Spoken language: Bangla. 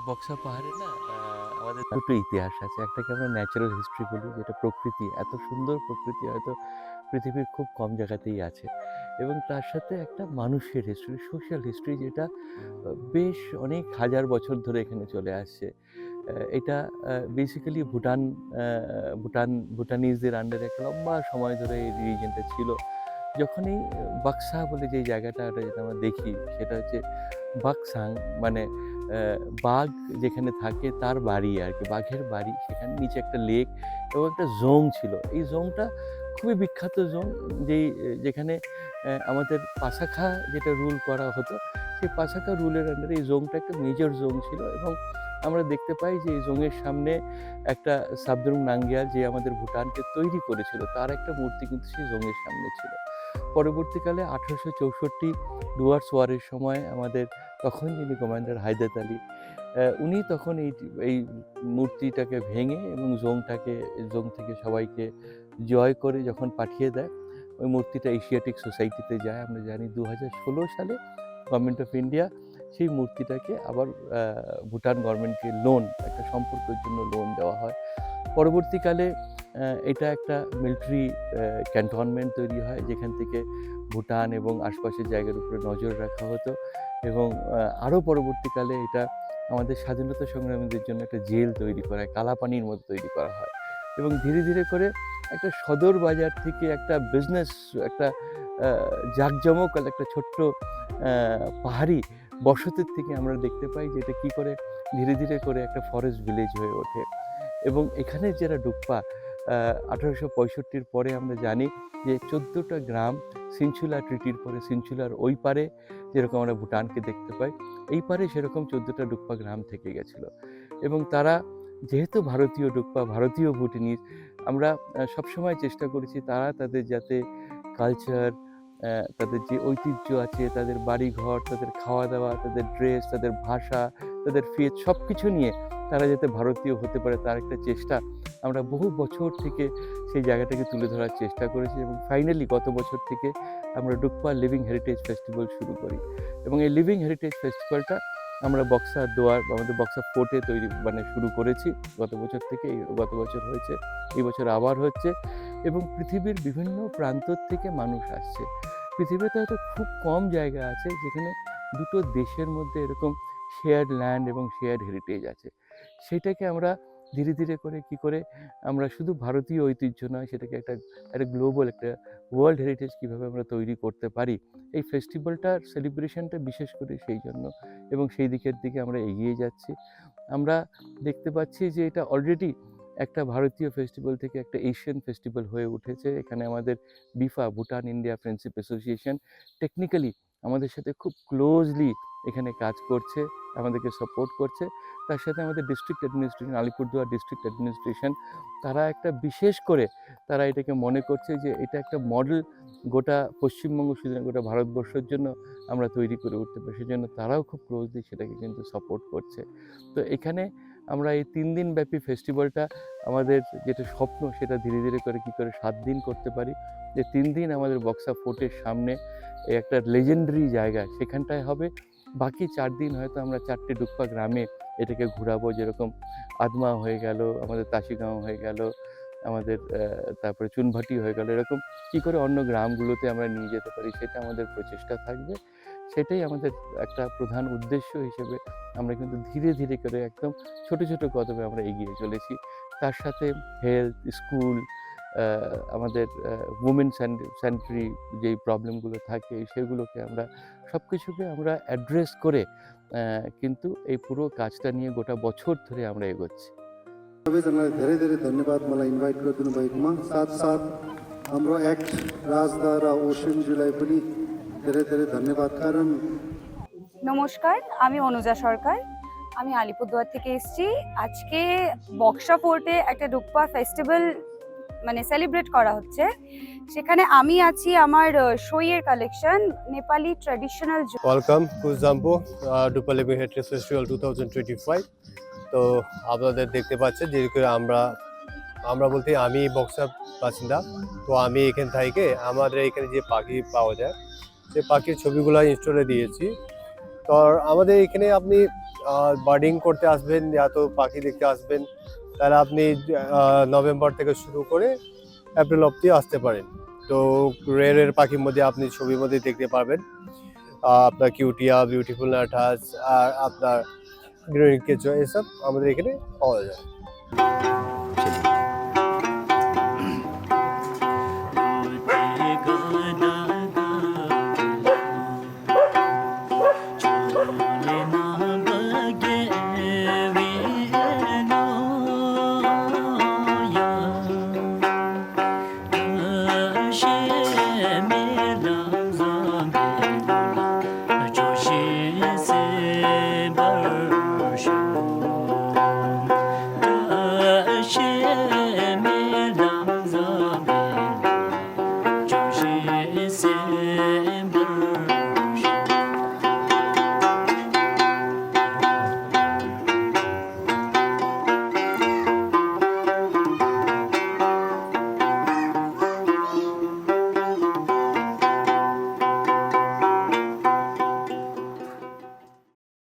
বক্সা পাহাড়ে না আমাদের দুটো ইতিহাস আছে। একটাকে আমরা ন্যাচারাল হিস্ট্রি বলি, যেটা প্রকৃতি, এত সুন্দর প্রকৃতি হয়তো পৃথিবীর খুব কম জায়গাতেই আছে। এবং তার সাথে একটা মানুষের হিস্ট্রি, সোশ্যাল হিস্ট্রি, যেটা বেশ অনেক হাজার বছর ধরে এখানে চলে আসছে। এটা বেসিক্যালি ভুটানিজদের আন্ডারে একটা লম্বা সময় ধরে এই রিজিয়নটা ছিল। যখনই বাক্সা বলে যে জায়গাটা যেটা আমরা দেখি, সেটা হচ্ছে বাকসাং, মানে বাঘ যেখানে থাকে তার বাড়ি আর কি, বাঘের বাড়ি, সেখানে নিচে একটা লেক এবং একটা জোং ছিল। এই জোংটা খুবই বিখ্যাত জোং, যেখানে আমাদের পাসাখা যেটা রুল করা হতো, সেই পাসাখা রুলের আন্ডারে এই জোংটা একটা মেজর জোং ছিল। এবং আমরা দেখতে পাই যে এই জোংয়ের সামনে একটা সাবদ্রুং নাঙ্গিয়াল, যে আমাদের ভুটানকে তৈরি করেছিল, তার একটা মূর্তি কিন্তু সেই জোংয়ের সামনে ছিল। পরবর্তীকালে 1864 ডুয়ার্স ওয়ারের সময় আমাদের তখন যিনি কমান্ডার হায়দার আলী, উনি তখন এই মূর্তিটাকে ভেঙে এবং জোং থেকে সবাইকে জয় করে যখন পাঠিয়ে দেয়, ওই মূর্তিটা এশিয়াটিক সোসাইটিতে যায়। আমরা জানি 2016 সালে গভর্নমেন্ট অফ ইন্ডিয়া সেই মূর্তিটাকে আবার ভুটান গভর্নমেন্টকে একটা সম্পর্কের জন্য লোন দেওয়া হয়। পরবর্তীকালে এটা একটা মিলিটারি ক্যান্টনমেন্ট তৈরি হয়, যেখান থেকে ভুটান এবং আশপাশের জায়গার উপরে নজর রাখা হতো। এবং আরও পরবর্তীকালে এটা আমাদের স্বাধীনতা সংগ্রামীদের জন্য একটা জেল তৈরি করা হয়, কালাপানির মতো তৈরি করা হয়। এবং ধীরে ধীরে করে একটা সদর বাজার থেকে একটা বিজনেস, একটা জাঁকজমক একটা ছোট্ট পাহাড়ি বসতির থেকে আমরা দেখতে পাই যে এটা কী করে ধীরে ধীরে করে একটা ফরেস্ট ভিলেজ হয়ে ওঠে। এবং এখানে যারা ডুক্পা 1865 পরে আমরা জানি যে 14টা গ্রাম সিনচুলা ট্রিটির পরে, সিনচুলার ওই পারে যেরকম আমরা ভুটানকে দেখতে পাই, এই পারে সেরকম 14টা ডুক্পা গ্রাম থেকে গেছিলো। এবং তারা যেহেতু ভারতীয় ডুক্পা, ভারতীয় ভুটানিজ, আমরা সবসময় চেষ্টা করেছি তারা তাদের যাতে কালচার, তাদের যে ঐতিহ্য আছে, তাদের বাড়িঘর, তাদের খাওয়া দাওয়া, তাদের ড্রেস, তাদের ভাষা, তাদের ফেথ, সব কিছু নিয়ে তারা যাতে ভারতীয় হতে পারে, তার একটা চেষ্টা আমরা বহু বছর থেকে সেই জায়গাটাকে তুলে ধরার চেষ্টা করেছি। এবং ফাইনালি গত বছর থেকে আমরা ডুকপা লিভিং হেরিটেজ ফেস্টিভ্যাল শুরু করি। এবং এই লিভিং হেরিটেজ ফেস্টিভ্যালটা আমরা আমাদের বক্সা ফোর্টে শুরু করেছি গত বছর থেকে। গত বছর হয়েছে, এই বছর আবার হচ্ছে। এবং পৃথিবীর বিভিন্ন প্রান্ত থেকে মানুষ আসছে। পৃথিবীতে হয়তো খুব কম জায়গা আছে যেখানে দুটো দেশের মধ্যে এরকম শেয়ার্ড ল্যান্ড এবং শেয়ার্ড হেরিটেজ আছে। সেটাকে আমরা ধীরে ধীরে করে কী করে আমরা শুধু ভারতীয় ঐতিহ্য নয়, সেটাকে একটা গ্লোবাল, একটা ওয়ার্ল্ড হেরিটেজ কীভাবে আমরা তৈরি করতে পারি, এই ফেস্টিভ্যালটার সেলিব্রেশনটা বিশেষ করে সেই জন্য। এবং সেই দিকে আমরা এগিয়ে যাচ্ছি। আমরা দেখতে পাচ্ছি যে এটা অলরেডি একটা ভারতীয় ফেস্টিভ্যাল থেকে একটা এশিয়ান ফেস্টিভ্যাল হয়ে উঠেছে। এখানে আমাদের BIFA, Bhutan India friendship association, technically আমাদের সাথে খুব ক্লোজলি এখানে কাজ করছে, আমাদেরকে সাপোর্ট করছে। তার সাথে আমাদের district administration, Alipurduar district administration, তারা একটা বিশেষ করে তারা এটাকে মনে করছে যে এটা একটা মডেল গোটা পশ্চিমবঙ্গ, শুধু গোটা ভারতবর্ষের জন্য আমরা তৈরি করে উঠতে পারি। সেজন্য তারাও খুব ক্লোজলি সেটাকে কিন্তু সাপোর্ট করছে। তো এখানে আমরা এই 3 দিন ব্যাপী ফেস্টিভ্যালটা, আমাদের যেটা স্বপ্ন, সেটা ধীরে ধীরে করে কী করে 7 দিন করতে পারি। যে 3 দিন আমাদের বক্সা ফোর্টের সামনে একটা লেজেন্ডারি জায়গা, সেখানটায় হবে। বাকি 4 দিন হয়তো আমরা 4টে ডুকপা গ্রামে এটাকে ঘোরাবো, যেরকম আদমা হয়ে গেল, আমাদের তাসিগাঁও হয়ে গেল, আমাদের তারপরে চুনভাটি হয়ে গেল। এরকম কী করে অন্য গ্রামগুলোতে আমরা নিয়ে যেতে পারি, সেটা আমাদের প্রচেষ্টা থাকবে। সেটাই আমাদের একটা প্রধান উদ্দেশ্য হিসেবে আমরা কিন্তু ধীরে ধীরে করে একদম ছোট ছোট কদমে আমরা এগিয়ে চলেছি। তার সাথে হেলথ, স্কুল, আমাদের উমেন স্যানিটারি যেই প্রবলেমগুলো থাকে, সেগুলোকে আমরা সব কিছুকে আমরা অ্যাড্রেস করে কিন্তু এই পুরো কাজটা নিয়ে গোটা বছর ধরে আমরা এগোচ্ছি। धेरै धेरै धन्यवाद मलाई इन्भाइट गरिदिनु भएकोमा। साथसाथ हाम्रो एक्ट राजदा र ओसिमज्यूलाई पनि धेरै धेरै धन्यवाद। कारण নমস্কার, আমি অনুজা সরকার, আমি আলিপুরদুয়ার থেকে এসেছি। আজকে বক্সা ফোর্টে একটা ডুকপা ফেস্টিভ্যাল সেলিব্রেট করা হচ্ছে। সেখানে আমি আছি আমার শোয়ের collection, Nepali traditional. Welcome Kuzuzangpo Drukpa living heritage festival 2025। তো আপনাদের দেখতে পাচ্ছেন যে আমরা বলতে আমি বক্সা বাসিন্দা। তো আমি এখান থেকে আমাদের এখানে যে পাখি পাওয়া যায়, সেই পাখির ছবিগুলো ইনস্টলে দিয়েছি। তো আমাদের এখানে আপনি বার্ডিং করতে আসবেন या তো পাখি দেখতে আসবেন, তাহলে আপনি নভেম্বর থেকে শুরু করে এপ্রিল অবধি আসতে পারেন। তো রেয়ারের পাখির মধ্যে আপনি ছবির মধ্যে দেখতে পারবেন আপনার কিউটিয়া, বিউটিফুল নাটাস আর আপনার গ্রিন কেঁচো, এসব আমাদের এখানে পাওয়া যায়।